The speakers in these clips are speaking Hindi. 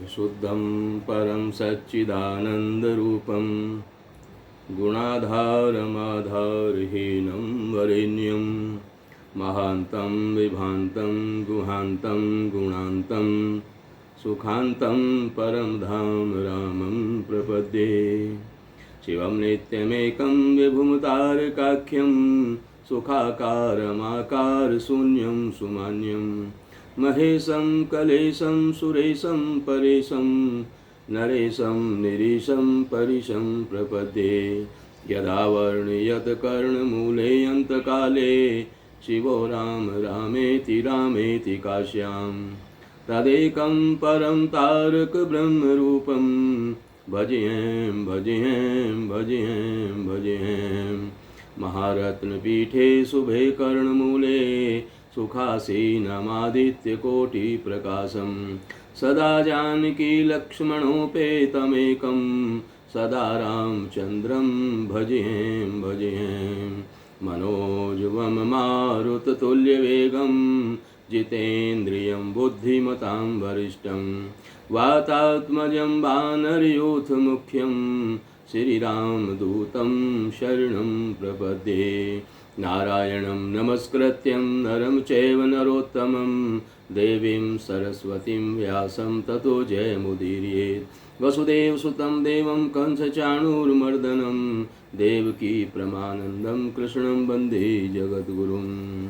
विशुद्धं परं सच्चिदानन्दरूपं गुणाधारमाधारहीनं वरेण्यं महान्तं विभान्तं गुहान्तं गुणान्तं सुखान्तं परं धाम रामं प्रपद्ये। शिवं नित्यमेकं विभुमतारकाख्यं सुखाकारमाकारशून्यं सुमान्यं महेशं कलेशं सुरेशं परेशं नरेशं निरीशं परिशं प्रपद्ये। यदा वर्णयत् कर्णमूले अन्तकाले शिवो राम रामेति रामेति काश्यां तदेकं परं तारक ब्रह्मरूपं भजें भजें भजें भजें। महारत्नपीठे शुभे कर्णमूले सुखासीनमादित्यकोटिप्रकाशं सदा जानकी लक्ष्मणोपेतमेकं सदा रामचन्द्रं भजें भजें। मनोजवं मारुततुल्यवेगं जितेन्द्रियं बुद्धिमतां वरिष्ठं वातात्मजं वानरयूथमुख्यं श्रीरामदूतं शरणं प्रपद्ये। नारायणं नमस्कृत्यं नरं चैव नरोत्तमं देवीं सरस्वतीं व्यासं ततो जयमुदीरयेत्। वसुदेवसुतं देवं कंसचाणूरमर्दनं देवकी परमानन्दं कृष्णं वन्दे जगद्गुरुं।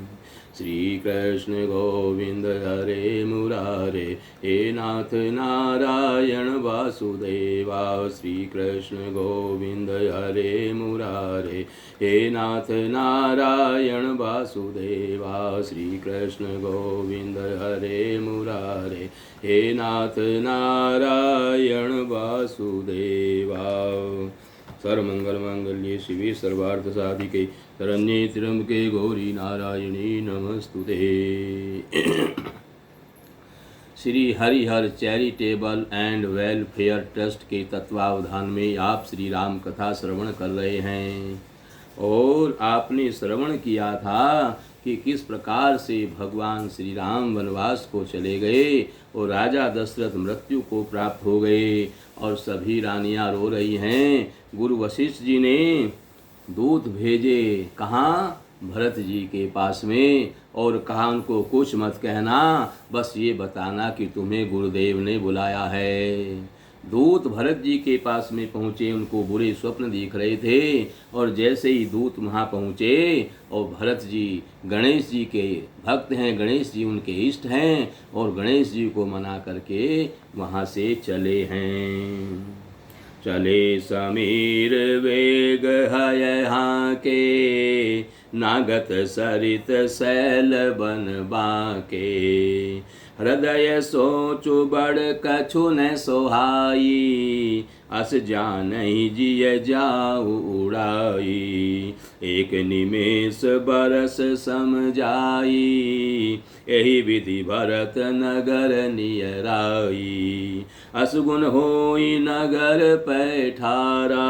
श्रीकृष्ण गोविंद हरे मुरारे हे नाथ नारायण वासुदेवा। श्रीकृष्ण गोविंद हरे मुरारे हे नाथ नारायण वासुदेवा। श्रीकृष्ण गोविंद हरे मुरारे हे नाथ नारायण वासुदेवा। सर्वमंगल मांगल्ये शिवे सर्वार्थ साधिके शरण्ये त्र्यंबके गौरी नारायणी नमस्तुते। Shri Harihar charitable and welfare trust के तत्वावधान में आप श्री राम कथा श्रवण कर रहे हैं और आपने श्रवण किया था कि किस प्रकार से भगवान श्री राम वनवास को चले गए और राजा दशरथ मृत्यु को प्राप्त हो गए और सभी रानियां रो रही हैं। गुरु वशिष्ठ जी ने दूत भेजे कहाँ? भरत जी के पास में, और कहा उनको कुछ मत कहना, बस ये बताना कि तुम्हें गुरुदेव ने बुलाया है। दूत भरत जी के पास में पहुँचे, उनको बुरे स्वप्न दिख रहे थे और जैसे ही दूत वहाँ पहुँचे और भरत जी गणेश जी के भक्त हैं, गणेश जी उनके इष्ट हैं और गणेश जी को मना करके वहाँ से चले हैं। चले समीर वेग है यहाँ के नागत सरित शैल बन बाके। हृदय सोचु बड़ कछु न सोहाई अस जानहि जिय जाऊ उड़ाई। एक निमेष बरस समझाई यही विधि भरत नगर नियराई। असगुन होई नगर पैठारा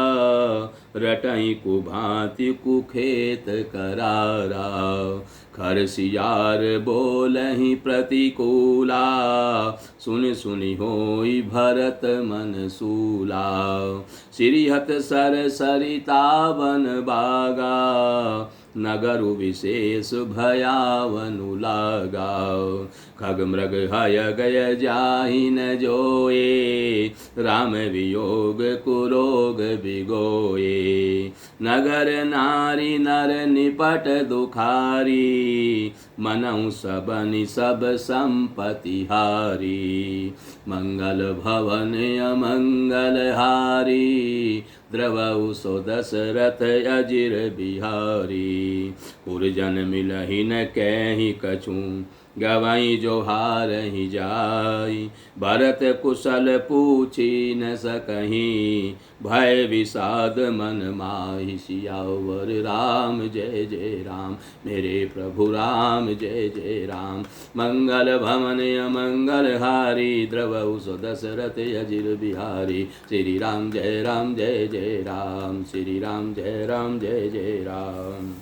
रटई कुभांति कुखेत करारा। खरसियार बोलहि प्रतिकूला सुनि सुनि होई भरत मन सूला। श्रीहत सर सरिता बन बागा नगरु विशेष भयावनु लागा। खग मृग हय गय जाहि न जोए राम वियोग कुरोग बिगोए। नगर नारी नर निपट दुखारी मनऊ सबनि सब संपति हारी। मंगल भवन अमंगल हारी द्रवऊ सो दशरथ अजिर बिहारी। पुरजन मिलहि न कहि कछु गवाई जो हारहि जाई। भरत कुशल पूछी न सकहीं भय विषाद मन माहि। सियावर राम जय जय राम मेरे प्रभु राम जय जय राम। मंगल भवन अमंगल हारी द्रवऊ सो दशरथ अजिर बिहारी। श्री राम जय राम श्री राम जय जय राम।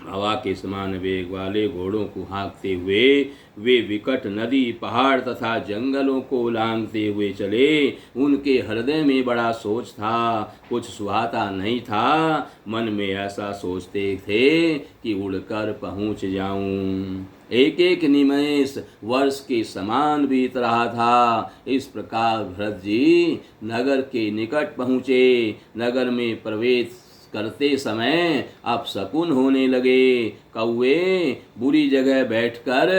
हवा के समान वेग वाले घोड़ों को हाँकते हुए वे विकट नदी, पहाड़ तथा जंगलों को लांघते हुए चले। उनके हृदय में बड़ा सोच था, कुछ सुहाता नहीं था। मन में ऐसा सोचते थे कि उड़कर पहुंच जाऊं। एक एक निमेष वर्ष के समान बीत रहा था। इस प्रकार भरत जी नगर के निकट पहुँचे। नगर में प्रवेश करते समय अपशकुन होने लगे। कौवे बुरी जगह बैठकर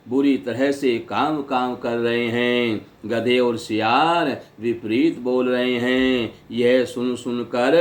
बुरी तरह से काम कर रहे हैं। गधे और सियार विपरीत बोल रहे हैं। यह सुनकर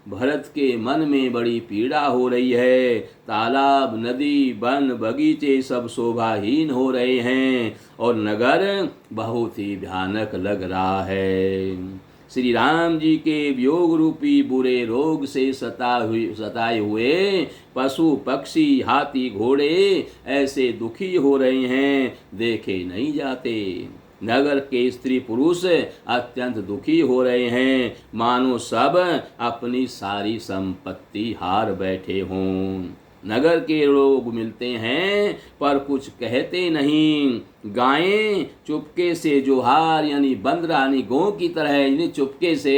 भरत के मन में बड़ी पीड़ा हो रही है। तालाब, नदी, वन, बगीचे सब शोभाहीन हो रहे हैं और नगर बहुत ही भयानक लग रहा है। श्री राम जी के वियोग रूपी बुरे रोग से सताए हुए पशु, पक्षी, हाथी, घोड़े ऐसे दुखी हो रहे हैं, देखे नहीं जाते। नगर के स्त्री पुरुष अत्यंत दुखी हो रहे हैं, मानो सब अपनी सारी संपत्ति हार बैठे हों। नगर के लोग मिलते हैं पर कुछ कहते नहीं। गायें चुपके से जोहार यानी बंदरा यानी गौ की तरह यानी चुपके से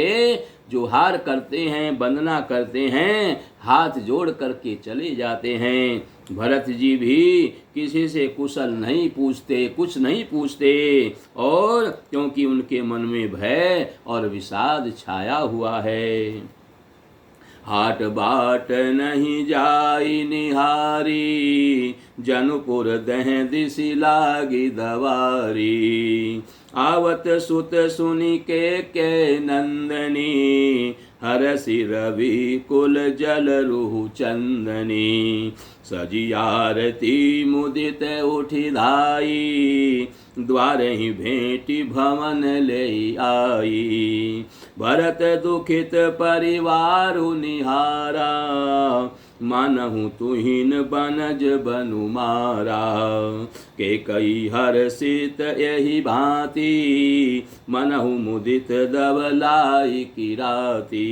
जोहार करते हैं, वंदना करते हैं, हाथ जोड़ करके चले जाते हैं। भरत जी भी किसी से कुशल नहीं पूछते, कुछ नहीं पूछते, और क्योंकि उनके मन में भय और विषाद छाया हुआ है। हाट बाट नहीं जाई निहारी, जनुपुर दह दिशि लागी दवारी। आवत सुत सुनि के नंदनी, हरसि रवि कुल जल रुहु चंदनी। सजी आरती मुदित उठि धाई, द्वार ही भेंटी भवन ले आई। भरत दुखित परिवारु निहारा, मानहु तुहिन बनज बनु मारा। के कई हर्षित यही भांति, मनहु मुदित दबलाई किराती।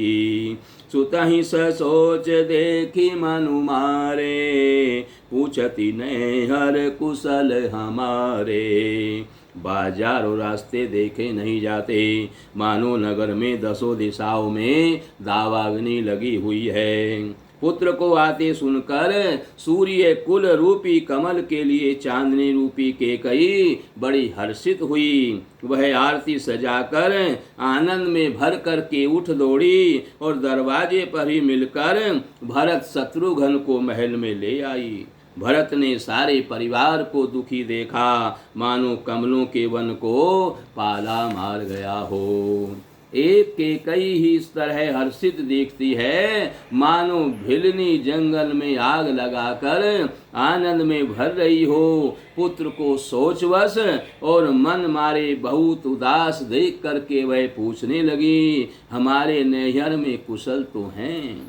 सुतहि सोच देखी मनु मारे, पूछती ने हर कुशल हमारे। बाजार और रास्ते देखे नहीं जाते, मानो नगर में दसों दिशाओं में दावाग्नि लगी हुई है। पुत्र को आते सुनकर सूर्य कुल रूपी कमल के लिए चांदनी रूपी केकई बड़ी हर्षित हुई। वह आरती सजाकर आनंद में भर कर के उठ दौड़ी और दरवाजे पर ही मिलकर भरत शत्रुघ्न को महल में ले आई। भरत ने सारे परिवार को दुखी देखा, मानो कमलों के वन को पाला मार गया हो। एक के कई ही इस तरह हर्षित देखती है, मानो भिलनी जंगल में आग लगाकर आनंद में भर रही हो। पुत्र को सोचवश और मन मारे बहुत उदास देख करके वह पूछने लगी, हमारे नैहर में कुशल तो हैं?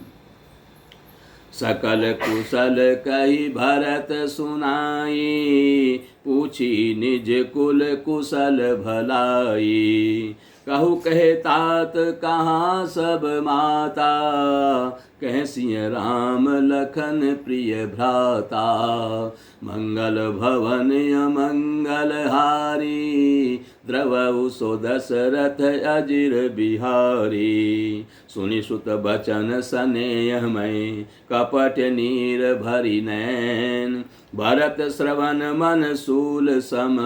सकल कुशल कही भरत सुनाई, पूछी निज कुल कुशल भलाई। कहु कहे तात कहाँ सब माता, कह सिंह राम लखन प्रिय भ्राता। मंगल भवन अमंगल हारी, द्रवहु सो दशरथ अजिर बिहारी। सुनि सुत बचन स्नेह में, कपट नीर भरी नैन। भरत श्रवण मन सूल सम,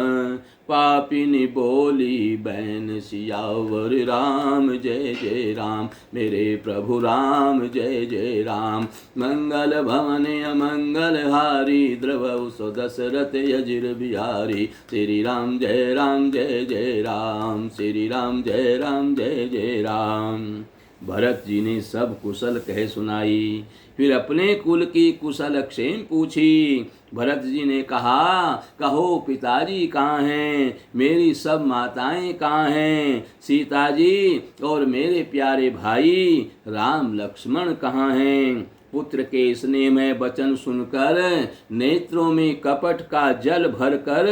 पापिनी बोली बैन सियावर राम जय जय राम। मेरे प्रभु राम जय जय राम। मंगल भवन अमंगल हारी, द्रवहु सो दशरथ अजिर बिहारी। श्री राम जय जय राम। श्री राम जय जय राम। भरत जी ने सब कुशल कह सुनाई, फिर अपने कुल की कुशल क्षेम पूछी। भरत जी ने कहा, कहो पिताजी कहाँ हैं, मेरी सब माताएं कहाँ हैं, सीता जी और मेरे प्यारे भाई राम लक्ष्मण कहाँ हैं। पुत्र के स्नेह में वचन सुनकर नेत्रों में कपट का जल भरकर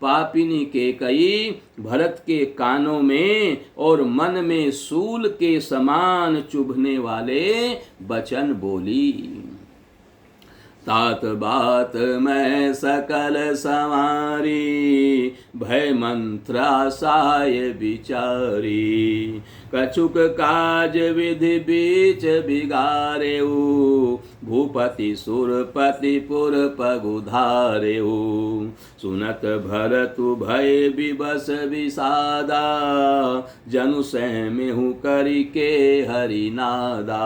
पापिनी केकई भरत के कानों में और मन में सूल के समान चुभने वाले वचन बोली। तात बात मैं सकल संवारी, भय मंत्रासाय विचारी। कछुक काज विधि बीच बिगारेऊ, भूपति सुरपति पुर पगुधारेऊ। सुनत भरतु भय विबस विषादा, जनु सहमेहु करि के हरिनादा।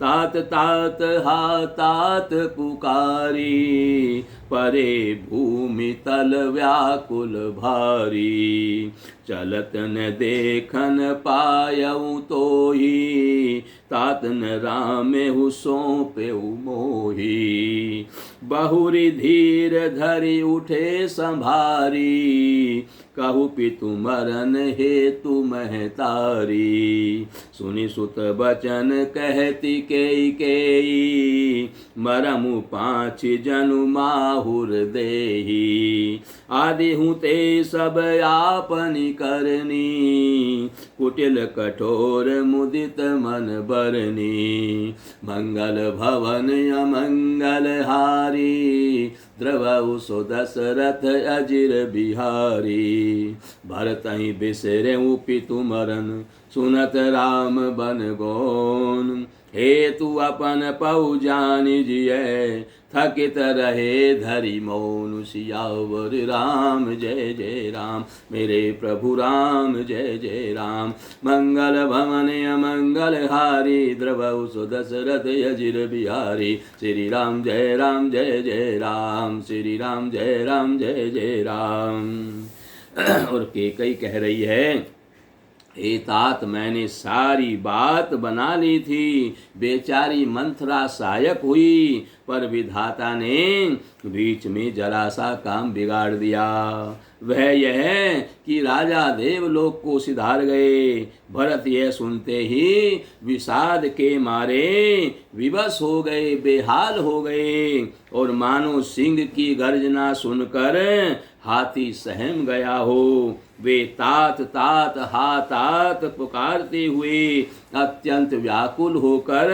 तात तात हा तात पुकारी, परे भूमि तल व्याकुल भारी। चलत न देखन पायऊ तोही, तात न रामेहु सौंपेऊ मोही। बहुरी धीर धरि उठे संभारी, कहु पितु मरन हेतु महतारी। सुनि सुत बचन कहती केई, मरमु पाँच जनु माहुर देही। आदि हूँ ते सब आपनि करनी, कुटिल कठोर मुदित मन बरनी। मंगल भवन अमंगल हारी, द्रवहु सो दशरथ अजिर बिहारी। भरतहि बिसरेउ पितु मरन, सुनत राम बन गोन। हेतु अपन पौ जानि जिय, थकित रहे धरि मौन। सियावर राम जय जय राम, मेरे प्रभु राम जय जय राम। मंगल भवन अमंगल हारी, द्रवहु सो दशरथ अजिर बिहारी। श्री राम जय जय राम, श्री राम जय जय राम। और केकई कह रही है, हे तात मैंने सारी बात बना ली थी, बेचारी मंथरा सहायक हुई, पर विधाता ने बीच में जरा सा काम बिगाड़ दिया। वह यह कि राजा देवलोक को सिधार गए। भरत यह सुनते ही विषाद के मारे विवश हो गए, बेहाल हो गए, और मानो सिंह की गर्जना सुनकर हाथी सहम गया हो। वे तात तात हा तात पुकारते हुए अत्यंत व्याकुल होकर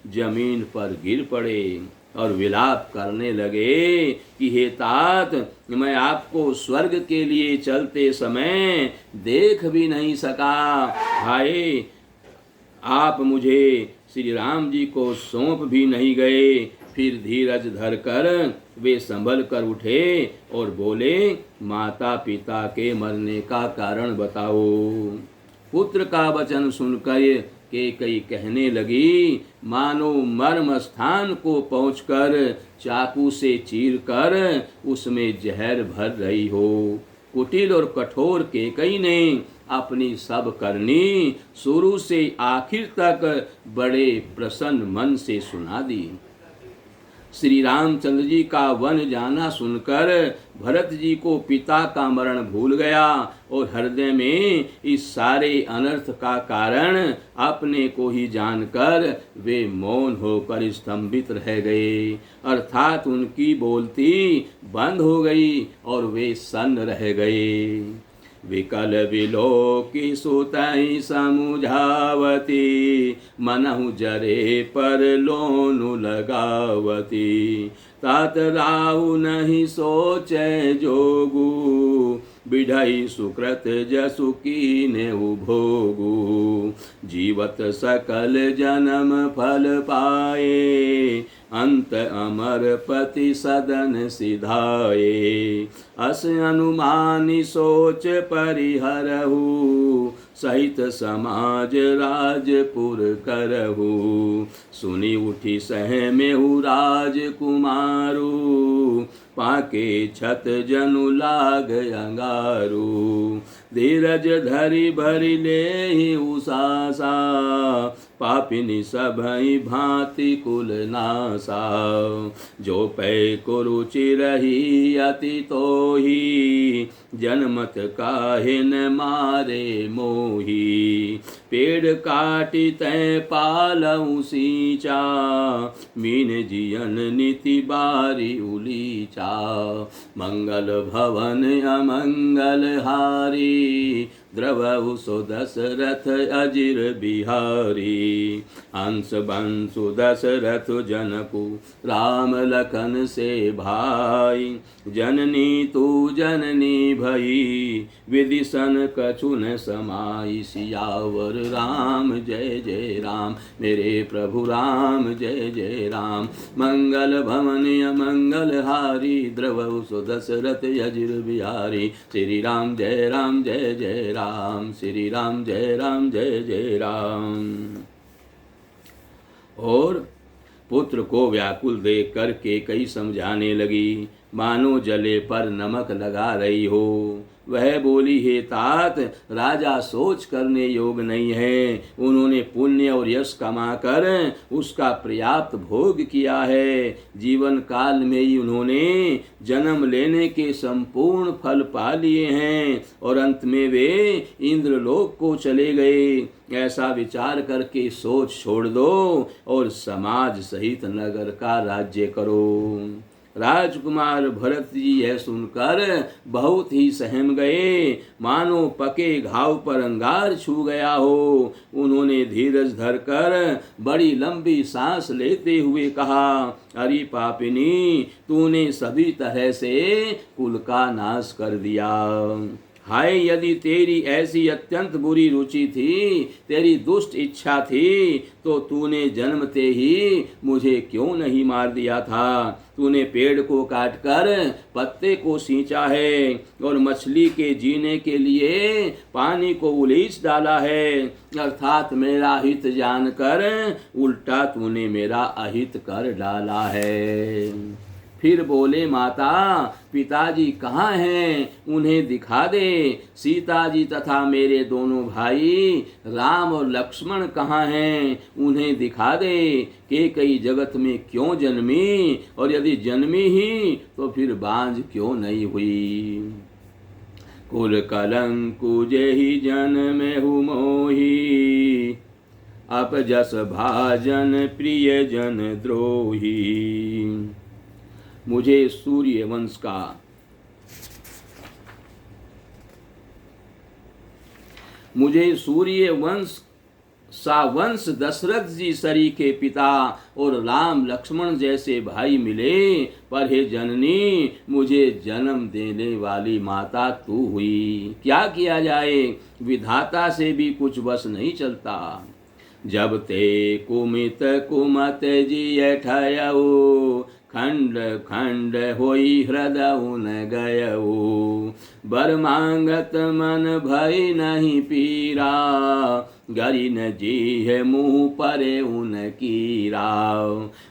जमीन पर गिर पड़े और विलाप करने लगे कि हे तात, मैं आपको स्वर्ग के लिए चलते समय देख भी नहीं सका। हाय, आप मुझे श्री राम जी को सौंप भी नहीं गए। फिर धीरज धरकर वे संभल कर उठे और बोले, माता पिता के मरने का कारण बताओ। पुत्र का वचन सुनकर केकई कहने लगी, मानो मर्म स्थान को पहुंचकर चाकू से चीरकर उसमें जहर भर रही हो। कुटिल और कठोर केकई ने अपनी सब करनी शुरू से आखिर तक बड़े प्रसन्न मन से सुना दी। श्री रामचंद्र जी का वन जाना सुनकर भरत जी को पिता का मरण भूल गया और हृदय में इस सारे अनर्थ का कारण अपने को ही जानकर वे मौन होकर स्तंभित रह गए, अर्थात उनकी बोलती बंद हो गई और वे सन्न रह गए। विकल विलोकी सुतहि समुझावती, मनहु जरे पर लोनु लगावती। तात राहु नहीं सोचे जोगु, बिढ़ई सुकृत जसु कीने भोगु। जीवत सकल जन्म फल पाए, अंत अमर पति सदन सिधाए। अस अनुमानी सोच परिहरहु, सहित समाज राजपुर करहु। सुनी उठी सहमेहु राजकुमारू, पाके छत जनु लाग अंगारू। धीरज धरि भरि लेहि उसासा, पापिनी सभई भांति कुल नासा। जो पै कुरुचि रही अति तोही, जनमत काहे न मारे मोही। पेड़ काटी तै पालऊ सींचा, मीन जियन नीति बारी उलीचा। मंगल भवन अमंगल हारी, द्रवहु सो दशरथ अजिर बिहारी। हंस बंसु दशरथ जनकु राम लखन से भाई। जननी तू जननी भई विदिशन कछु न समाई। सियावर राम जय जय राम, मेरे प्रभु राम जय जय राम। मंगल भवन अमंगल हारी, द्रवहु सो दशरथ अजिर बिहारी। श्री राम जय जय राम, श्री राम जय जय राम। और पुत्र को व्याकुल देख कर केकई समझाने लगी, मानो जले पर नमक लगा रही हो। वह बोली, हे तात, राजा सोच करने योग नहीं है। उन्होंने पुण्य और यश कमाकर उसका पर्याप्त भोग किया है। जीवन काल में ही उन्होंने जन्म लेने के संपूर्ण फल पा लिए हैं और अंत में वे इंद्रलोक को चले गए। ऐसा विचार करके सोच छोड़ दो और समाज सहित नगर का राज्य करो। राजकुमार भरत जी यह सुनकर बहुत ही सहम गए, मानो पके घाव पर अंगार छू गया हो। उन्होंने धीरज धरकर बड़ी लंबी सांस लेते हुए कहा, अरे पापिनी, तूने सभी तरह से कुल का नाश कर दिया। हाय, यदि तेरी ऐसी अत्यंत बुरी रुचि थी, तेरी दुष्ट इच्छा थी, तो तूने जन्मते ही मुझे क्यों नहीं मार दिया था। तूने पेड़ को काटकर पत्ते को सींचा है और मछली के जीने के लिए पानी को उलीच डाला है, अर्थात मेरा हित जानकर उल्टा तूने मेरा अहित कर डाला है। फिर बोले, माता, पिताजी कहाँ हैं? उन्हें दिखा दे। सीता जी तथा मेरे दोनों भाई राम और लक्ष्मण कहाँ हैं? उन्हें दिखा दे। केकई जगत में क्यों जन्मी, और यदि जन्मी ही तो फिर बांझ क्यों नहीं हुई। कुल कलंकु जेहि जन्मेहु मोहि, अपजस भाजन प्रिय जन द्रोही। मुझे सूर्य वंश सा वंश दशरथ जी सरी के पिता और राम लक्ष्मण जैसे भाई मिले, पर हे जननी, मुझे जन्म देने वाली माता तू हुई। क्या किया जाए, विधाता से भी कुछ बस नहीं चलता। जब ते कुमित कुमत जिय ठयऊ, खंड खंड होई हृदय न गयऊ। बर मांगत मन भई नहीं पीरा, गरी न जी है मुँह परे उन कीरा।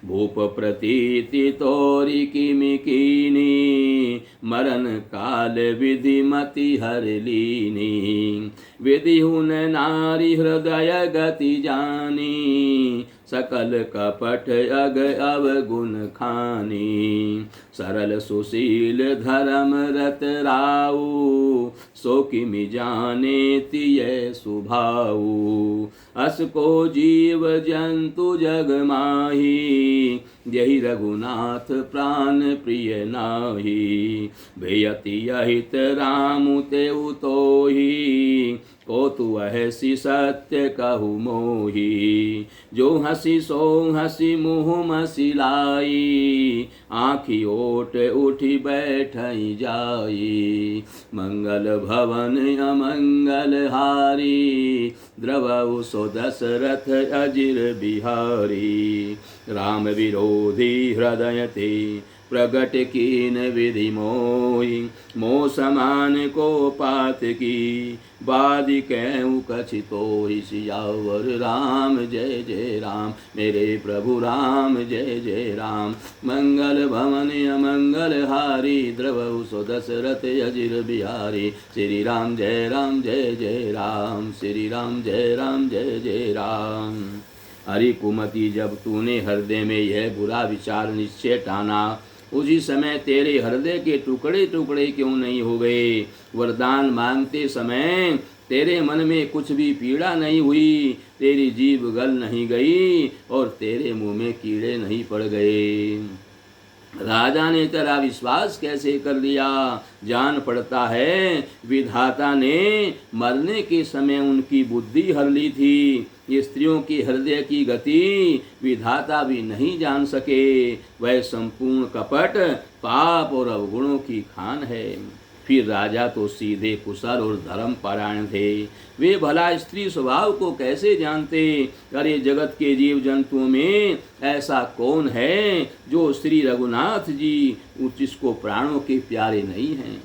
भूप प्रतीति तोरी किमि कीनी, मरण काल विधि मति हर लीनी। विधि हुन नारी हृदय गति जानी, सकल कपट अग अवगुण खानी। सरल सुशील धर्म रत राऊ, सो किमि जाने तिय सुभाऊ। अस को जीव जंतु जग माही, यही रघुनाथ प्राण प्रिय नाही। भेयति अहित राम तेउ तोही, को तू ऐसी सत्य कहु मोही। जो हसी सो हसी मुँह मसिलाई, आँखी ओट उठी बैठई जाई। मंगल भवन अमंगल हारी, द्रवहु सो दशरथ अजिर बिहारी। राम विरोधी हृदय ते प्रगट कीन विधि मोहि। मोह समान को पात की, बादि कहूँ कछितोहि। सियावर राम जय जय राम, मेरे प्रभु राम जय जय राम। मंगल भवन अमंगल हारी, द्रवहु सो दशरथ अजिर बिहारी। श्री राम जय जय राम, श्री राम जय जय राम। अरे कुमति, जब तूने हृदय में यह बुरा विचार निश्चय ठाना, उसी समय तेरे हृदय के टुकड़े टुकड़े क्यों नहीं हो गए? वरदान मांगते समय तेरे मन में कुछ भी पीड़ा नहीं हुई, तेरी जीभ गल नहीं गई और तेरे मुंह में कीड़े नहीं पड़ गए। राजा ने तेरा विश्वास कैसे कर लिया? जान पड़ता है विधाता ने मरने के समय उनकी बुद्धि हर ली थी। ये स्त्रियों के हृदय की गति विधाता भी नहीं जान सके। वह संपूर्ण कपट, पाप और अवगुणों की खान है। फिर राजा तो सीधे कुशल और धर्म परायण थे। वे भला स्त्री स्वभाव को कैसे जानते? अरे जगत के जीव जंतुओं में ऐसा कौन है जो श्री रघुनाथ जी जिसको प्राणों के प्यारे नहीं हैं?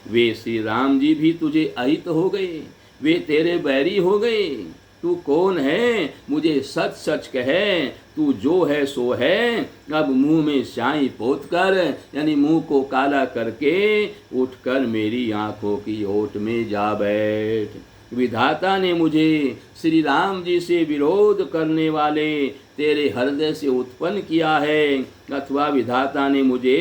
वे श्री राम जी भी तुझे अहित हो गए, वे तेरे बैरी हो गए। तू कौन है? मुझे सच सच कहे, तू जो है सो है। अब मुंह में स्याही पोत कर, यानी मुंह को काला करके उठकर मेरी आंखों की ओट में जा बैठ। विधाता ने मुझे श्री राम जी से विरोध करने वाले तेरे हृदय से उत्पन्न किया है, अथवा विधाता ने मुझे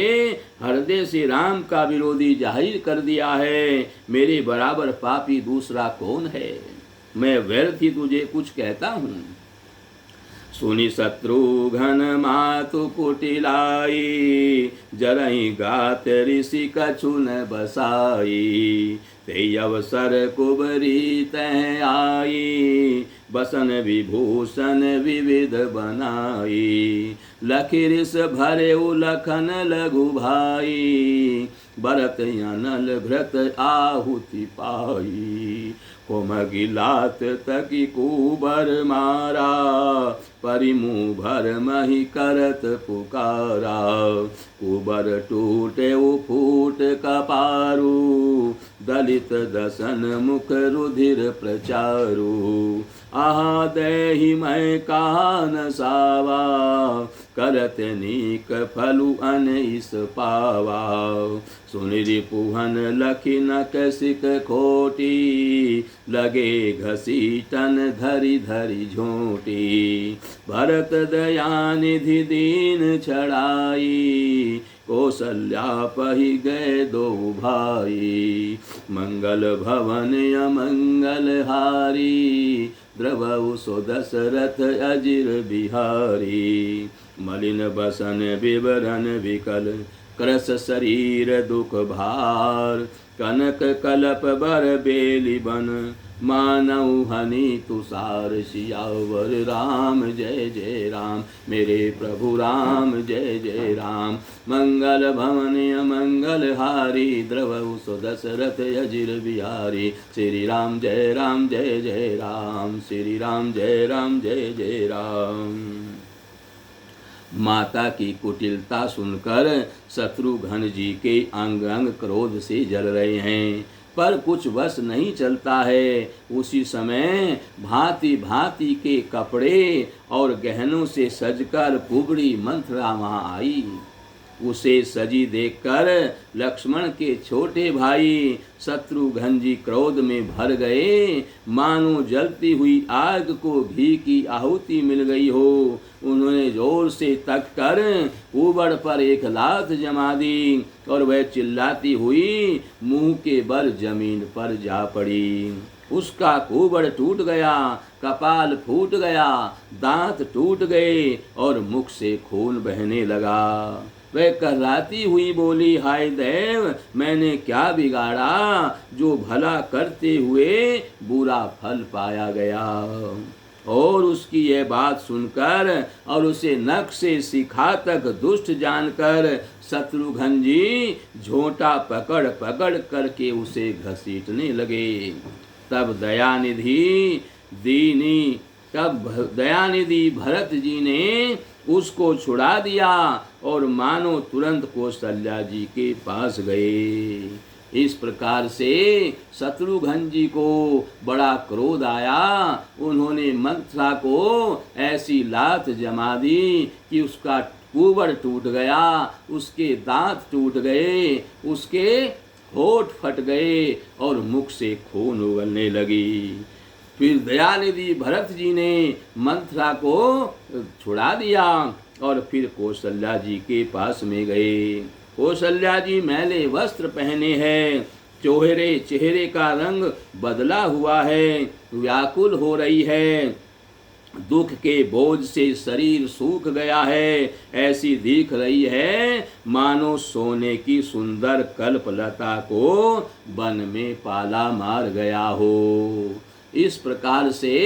हृदय से राम का विरोधी जाहिर कर दिया है। मेरे बराबर पापी दूसरा कौन है? मैं व्यर्थ ही तुझे कुछ कहता हूँ। सुनि शत्रुघ्न मातु कुटिलाई, जरहि गात ऋषि कछु न बसाई। ते अवसर कुबरी तह आई, बसन विभूषण विविध बनाई। लखि रिस भरे लखन लघु भाई, भरत अनल भ्रत आहुति पाई। कोमगिलात तकी कुबर मारा, परिमु भर मही करत पुकारा। कुबर टूटे फूट कपारू, दलित दसन मुख रुधिर प्रचारू। आहा देहि मैं कहा न सावा, करत नीक फलु अनइस पावा। सुन रिपुहन लखि न कसिक खोटी, लगे घसीटन धरि धरि झोटी। भरत दयानिधि दीन छड़ाई, कौशल्या पहि गए दो भाई। मंगल भवन अमंगल हारी, द्रवउ सो दशरथ अजिर बिहारी। मलिन बसन विवरण विकल, क्रस शरीर दुख भार। कनक कलप बर बेली बन, मानव हनि तुषार। सियावर राम जय जय राम, मेरे प्रभु राम जय जय राम। मंगल भवन अमंगल हारी, द्रवउ सो दशरथ अजिर बिहारी। श्री राम जय जय राम, श्री राम जय जय राम। माता की कुटिलता सुनकर शत्रुघ्न जी के अंग अंग क्रोध से जल रहे हैं, पर कुछ वश नहीं चलता है। उसी समय भांति भांति के कपड़े और गहनों से सजकर कुबड़ी मंथरा वहां आई। उसे सजी देखकर लक्ष्मण के छोटे भाई शत्रुघ्न जी क्रोध में भर गए, मानो जलती हुई आग को घी की आहुति मिल गई हो। उन्होंने जोर से तक कर ऊबड़ पर एक लात जमा दी और वह चिल्लाती हुई मुंह के बल जमीन पर जा पड़ी। उसका कुबड़ टूट गया, कपाल फूट गया, दांत टूट गए और मुख से खून बहने लगा। वह कहलाती हुई बोली, हाय देव, मैंने क्या बिगाड़ा जो भला करते हुए बुरा फल पाया गया। और उसकी यह बात सुनकर और उसे नख से शिखा तक दुष्ट जानकर शत्रुघ्न जी झोंटा पकड़ पकड़ करके उसे घसीटने लगे। तब दयानिधि भरत जी ने उसको छुड़ा दिया और मानो तुरंत कौशल्या जी के पास गए। इस प्रकार से शत्रुघ्न जी को बड़ा क्रोध आया। उन्होंने मंथरा को ऐसी लात जमा दी कि उसका कुबड़ टूट गया, उसके दांत टूट गए, उसके होठ फट गए और मुख से खून उगलने लगी। फिर दयानिधि भरत जी ने मंथरा को छुड़ा दिया और फिर कौशल्या जी के पास में गए। कौशल्या जी मैले वस्त्र पहने हैं, चेहरे का रंग बदला हुआ है, व्याकुल हो रही है। दुख के बोझ से शरीर सूख गया है, ऐसी दिख रही है मानो सोने की सुंदर कल्पलता को वन में पाला मार गया हो। इस प्रकार से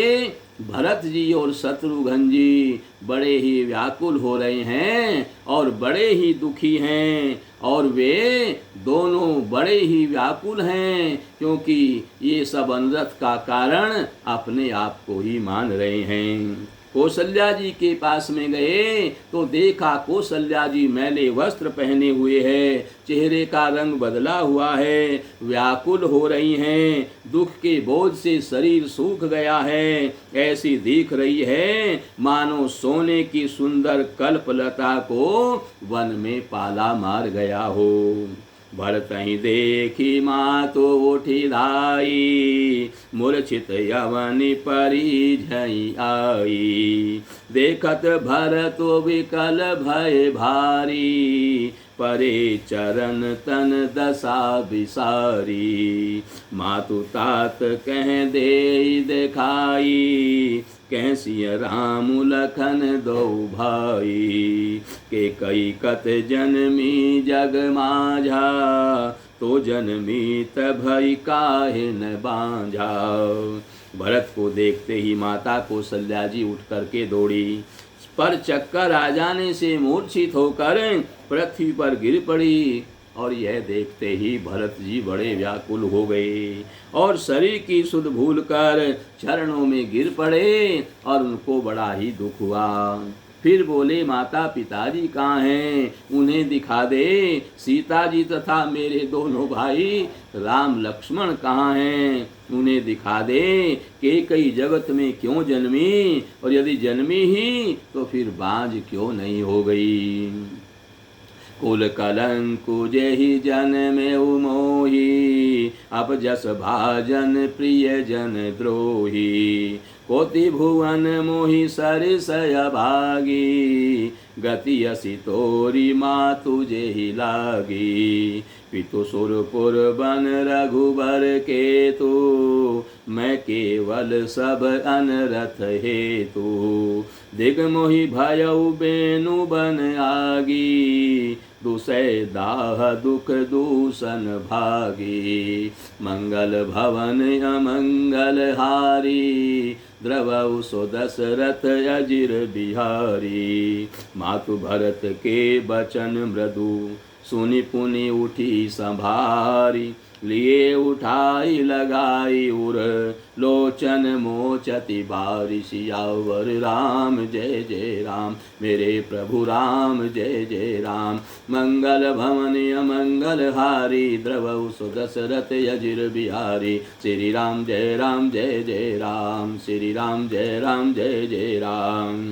भरत जी और शत्रुघ्न जी बड़े ही व्याकुल हो रहे हैं और बड़े ही दुखी हैं, और वे दोनों बड़े ही व्याकुल हैं क्योंकि ये सब अनर्थ का कारण अपने आप को ही मान रहे हैं। कौशल्या जी के पास में गए तो देखा कौशल्या जी मैले वस्त्र पहने हुए है, चेहरे का रंग बदला हुआ है, व्याकुल हो रही हैं, दुख के बोझ से शरीर सूख गया है, ऐसी दिख रही है मानो सोने की सुंदर कल्पलता को वन में पाला मार गया हो। भरत ही देखी मातो उठी धाई, मूर्छित यवनि परी झई आई। देखत भरत विकल भय भारी, परे चरण तन दशा बिसारी। मातु तात कह दे देखाई, कैसी राम लखन दो भाई। के कई कत जन्मी जग माझा, तो जन्मी तभई काहे न बांझा। भरत को देखते ही माता कौशल्या जी उठ करके दौड़ी, पर चक्कर आ जाने से मूर्छित होकर पृथ्वी पर गिर पड़ी, और यह देखते ही भरत जी बड़े व्याकुल हो गए और शरीर की सुध भूल कर चरणों में गिर पड़े और उनको बड़ा ही दुख हुआ। फिर बोले माता पिताजी कहाँ हैं, उन्हें दिखा दे। सीता जी तथा मेरे दोनों भाई राम लक्ष्मण कहाँ हैं, उन्हें दिखा दे। कैकेयी जगत में क्यों जन्मी, और यदि जन्मी ही तो फिर बांझ क्यों नहीं हो गई। कुल कलंकु जेहि जन में मोही, अब जस भाजन प्रिय जन द्रोही। कोटि भुवन मोहि सरिसय भागी, गति असी तोरी मातु जेहि लागी। पितु सुरपुर बन रघुबर केतु, मैं केवल सब अनरथ हेतु। दिग मोहि भयउ बेनु बन आगी, दुसै दाह दुख दूषण भागी। मंगल भवन अमंगल हारी, द्रवउ सो दशरथ अजिर बिहारी। मातु भरत के बचन मृदु, सुनि पुनि उठी संभारी। लिए उठाई लगाई उर, लोचन मोचति बारी। सियावर राम जय जय राम, मेरे प्रभु राम जय जय राम। मंगल भवन अमंगल हारी, द्रवउ सो दशरथ अजिर बिहारी। श्री राम जय जय राम, श्री राम जय जय राम।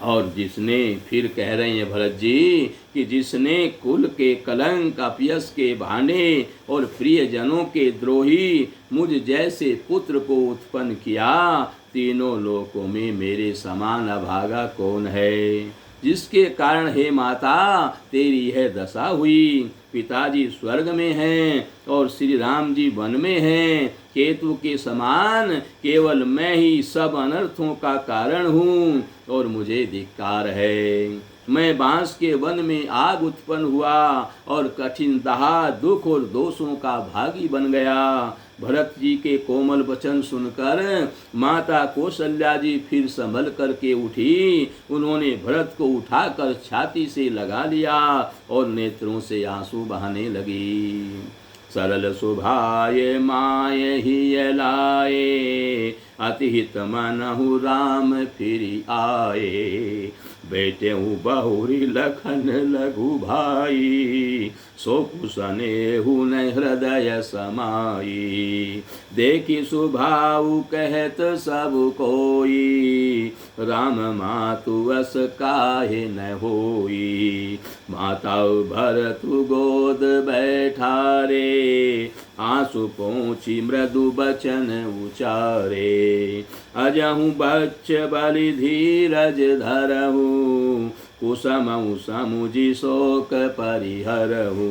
और जिसने, फिर कह रहे हैं भरत जी कि जिसने कुल के कलंक, अपयश के भाने और प्रियजनों के द्रोही मुझ जैसे पुत्र को उत्पन्न किया, तीनों लोकों में मेरे समान अभागा कौन है। जिसके कारण हे माता तेरी यह दशा हुई। पिताजी स्वर्ग में हैं और श्री राम जी वन में हैं। केतु के समान केवल मैं ही सब अनर्थों का कारण हूँ और मुझे धिक्कार है। मैं बांस के वन में आग उत्पन्न हुआ और कठिन दाह, दुख और दोषों का भागी बन गया। भरत जी के कोमल वचन सुनकर माता कौशल्या जी फिर संभल करके उठी। उन्होंने भरत को उठाकर छाती से लगा लिया और नेत्रों से आंसू बहाने लगी। सरल सुभाए माय ही लाए, अतिहित मनहु राम फिरी आए। बेटे बहुरी लखन लघु भाई, सो कुसनेहु न हृदय समाई। देखी सुभाऊ कहत सब कोई, राम मातु अस काहे न होई। माता भरतु गोद बैठारे, आंसू पोंछी मृदु बचन उचारे। अजहु बच्च बलि धीरज धरहु, कुसमउ समुझि शोक परिहरहु।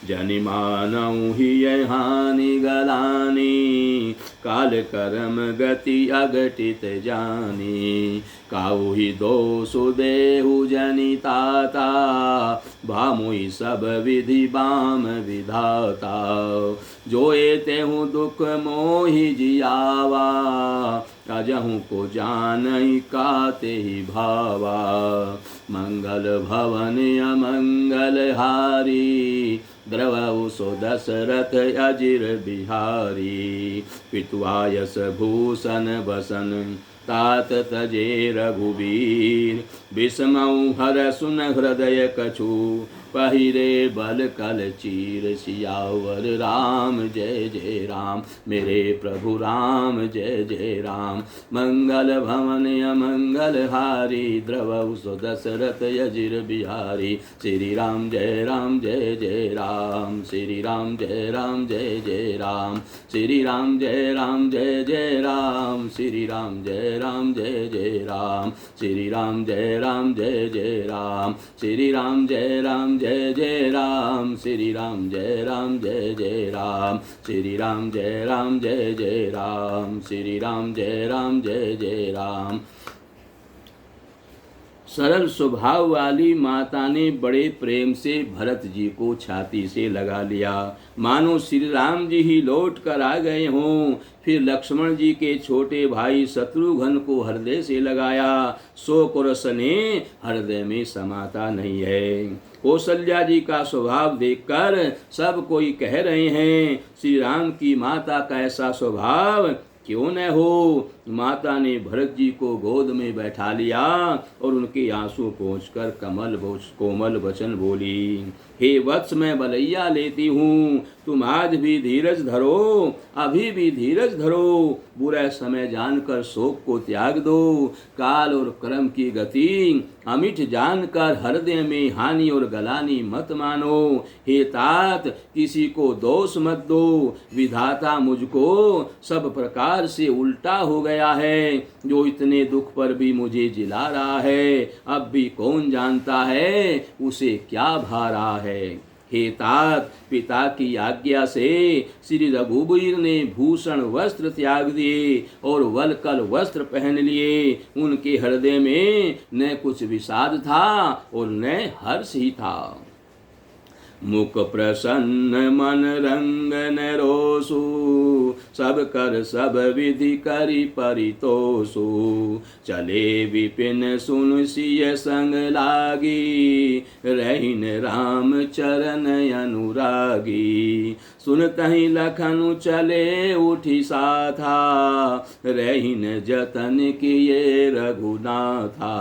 जनि मानउ हिय हानि गलानी, काल कर्म गति अघटित जानी। काहू ही दोषु देहु जनिताता, भामुई सब विधि बाम विधाता। जोए तेहु दुख मोहि जियावा, अजहु को जानई काते ही भावा। मंगल भवन अमंगल हारी, द्रवहु सो दशरथ अजिर बिहारी। पितुआयस भूषण बसन, तात तजे रघुबीर। विस्मऊ हर सुन हृदय कछु, पहिरे बल कल चीर। सियावर राम जय जय राम, मेरे प्रभु राम जय जय राम। मंगल भवन अमंगल हारी, द्रवहु सो दशरथ अजिर बिहारी। श्री राम जय जय राम, श्री राम जय जय राम। श्री राम जय जय राम, श्री राम जय जय राम। श्री राम जय जय राम, श्री राम जय जय राम। श्री राम जय जय राम, श्री राम जय जय राम। श्री राम जय जय राम। सरल स्वभाव वाली माता ने बड़े प्रेम से भरत जी को छाती से लगा लिया, मानो श्री राम जी ही लौट कर आ गए हों। फिर लक्ष्मण जी के छोटे भाई शत्रुघ्न को हृदय से लगाया। शोक और स्नेह हृदय में समाता नहीं है। कौशल्या जी का स्वभाव देखकर सब कोई कह रहे हैं, श्री राम की माता का ऐसा स्वभाव क्यों न हो। माता ने भरत जी को गोद में बैठा लिया और उनके आंसू पोंछकर कोमल वचन बोली, हे वत्स मैं बलैया लेती हूँ, तुम आज भी धीरज धरो, अभी भी धीरज धरो। बुरा समय जानकर शोक को त्याग दो। काल और कर्म की गति अमिट जानकर हृदय में हानि और गलानी मत मानो। हे तात, किसी को दोष मत दो। विधाता मुझको सब प्रकार से उल्टा हो गया है, जो इतने दुख पर भी मुझे जिला रहा है। अब भी कौन जानता है उसे क्या भा रहा है। हे तात, पिता की आज्ञा से श्री रघुबीर ने भूषण वस्त्र त्याग दिए और वलकल वस्त्र पहन लिए। उनके हृदय में न कुछ विषाद था और न हर्ष ही था। मुख प्रसन्न मन रंग न रोसु, सब कर सब विधि करी परितोषु। चले विपिन सुन सिय संग लागी, रहिन राम चरण अनुरागी। सुनतहि लखनु चले उठी साथा, रहिन जतन किए रघुनाथा।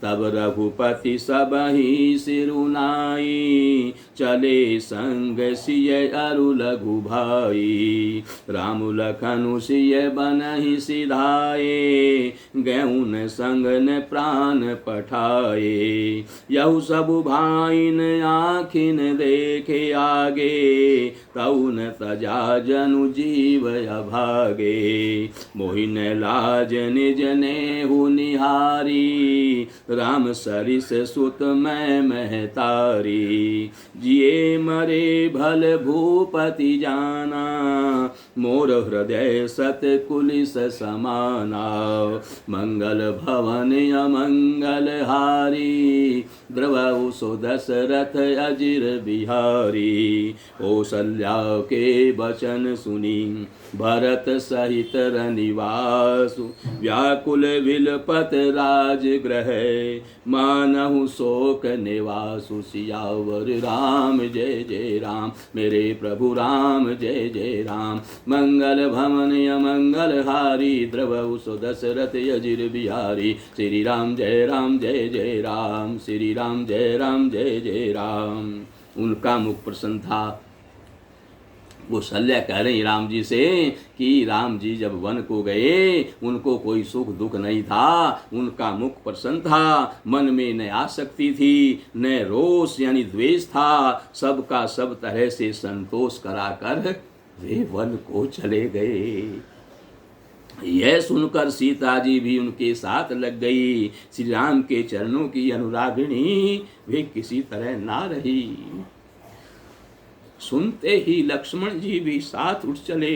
तब रघुपति सबहि सिरुनाई, चले संग सिय अरु लघु भाई। राम लखनु सिय बनहि सिधाए, गौन संग न प्राण पठाए। यहु सब भाइन आखिन देखे आगे, तऊ न तजा जनु जीव अभागे। मोहिन लाज निज नेहु निहारी, राम सरिस सुत मैं महतारी। जिए मरे भल भूपति जाना, मोर हृदय सत कुलिस समाना। मंगल भवन अमंगल हारी, द्रवहु सो दशरथ अजिर बिहारी। कौशल्या के वचन सुनी, भरत सहित रनिवासु। व्याकुल विलपत राजगृह, मानहु शोक निवासु। सियावर राम जय जय राम, मेरे प्रभु राम जय जय राम। मंगल भवन अमंगल हारी, द्रवहु सो दशरथ अजिर बिहारी। श्री राम जय जय राम, श्री राम जय जय राम। उनका मुख प्रसन्न था। कौशल्या कह रही राम जी से कि राम जी जब वन को गए उनको कोई सुख दुख नहीं था, उनका मुख प्रसन्न था, मन में न आसक्ति थी न रोष यानी द्वेष था। सबका सब तरह से संतोष कराकर वे वन को चले गए। यह सुनकर सीता जी भी उनके साथ लग गई। श्री राम के चरणों की अनुरागिणी वे किसी तरह ना रही। सुनते ही लक्ष्मण जी भी साथ उठ चले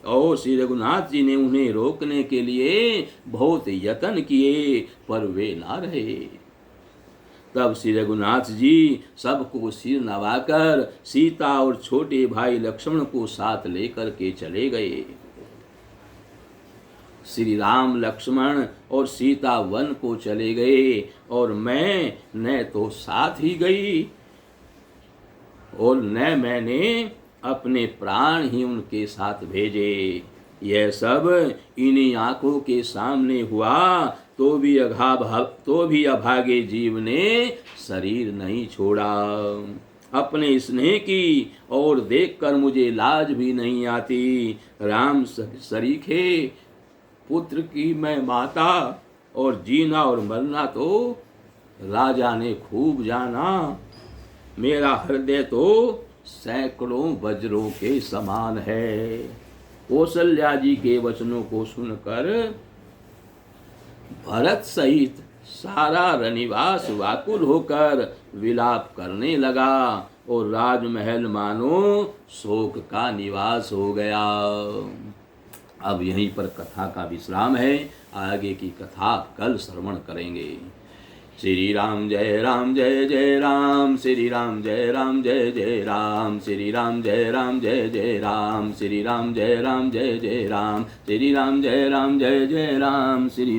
और श्री रघुनाथ जी ने उन्हें रोकने के लिए बहुत यत्न किए, पर वे ना रहे। तब श्री रघुनाथ जी सबको सिर नवाकर सीता और छोटे भाई लक्ष्मण को साथ लेकर के चले गए। श्री राम लक्ष्मण और सीता वन को चले गए और मैं न तो साथ ही गई और न मैंने अपने प्राण ही उनके साथ भेजे। यह सब इन्हीं आंखों के सामने हुआ तो भी अभागे जीव ने शरीर नहीं छोड़ा। अपने स्नेह की और देखकर मुझे लाज भी नहीं आती। राम सरीखे पुत्र की मैं माता, और जीना और मरना तो राजा ने खूब जाना। मेरा हृदय तो सैकड़ों वज्रों के समान है। कौशल्या जी के वचनों को सुनकर भरत सहित सारा रनिवास व्याकुल होकर विलाप करने लगा और राजमहल मानो शोक का निवास हो गया। अब यहीं पर कथा का विश्राम है। आगे की कथा कल श्रवण करेंगे। श्री राम जय जय राम, श्री राम जय जय राम, श्री राम जय जय राम, श्री राम जय जय राम, श्री राम जय जय राम, श्री